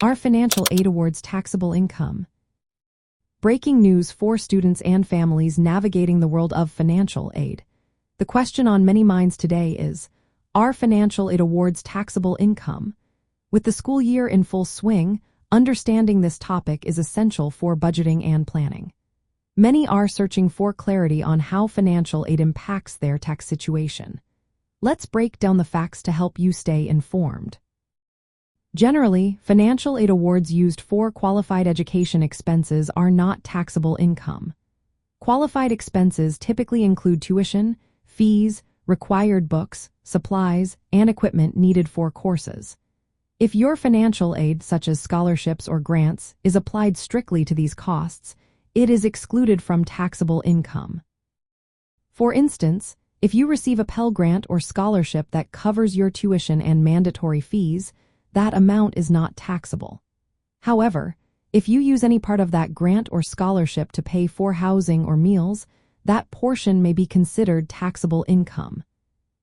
Are financial aid awards taxable income? Breaking news for students and families navigating the world of financial aid. The question on many minds today is, are financial aid awards taxable income? With the school year in full swing, understanding this topic is essential for budgeting and planning. Many are searching for clarity on how financial aid impacts their tax situation. Let's break down the facts to help you stay informed. Generally, financial aid awards used for qualified education expenses are not taxable income. Qualified expenses typically include tuition, fees, required books, supplies, and equipment needed for courses. If your financial aid, such as scholarships or grants, is applied strictly to these costs, it is excluded from taxable income. For instance, if you receive a Pell grant or scholarship that covers your tuition and mandatory fees, that amount is not taxable. However, if you use any part of that grant or scholarship to pay for housing or meals, that portion may be considered taxable income.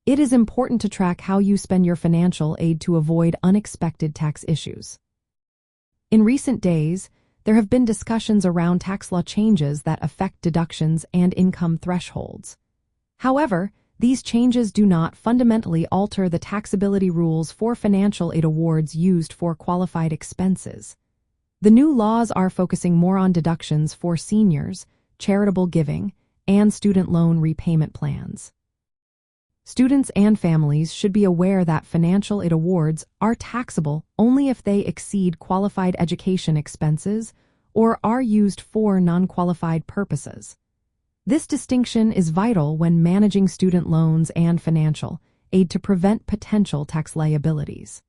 It is important to track how you spend your financial aid to avoid unexpected tax issues. In recent days, there have been discussions around tax law changes that affect deductions and income thresholds. However, these changes do not fundamentally alter the taxability rules for financial aid awards used for qualified expenses. The new laws are focusing more on deductions for seniors, charitable giving, and student loan repayment plans. Students and families should be aware that financial aid awards are taxable only if they exceed qualified education expenses or are used for non-qualified purposes. This distinction is vital when managing student loans and financial aid to prevent potential tax liabilities.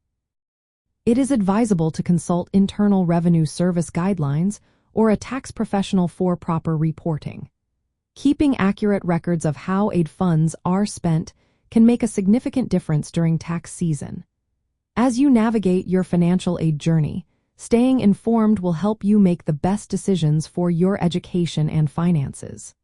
It is advisable to consult Internal Revenue Service guidelines or a tax professional for proper reporting. Keeping accurate records of how aid funds are spent can make a significant difference during tax season. As you navigate your financial aid journey, staying informed will help you make the best decisions for your education and finances.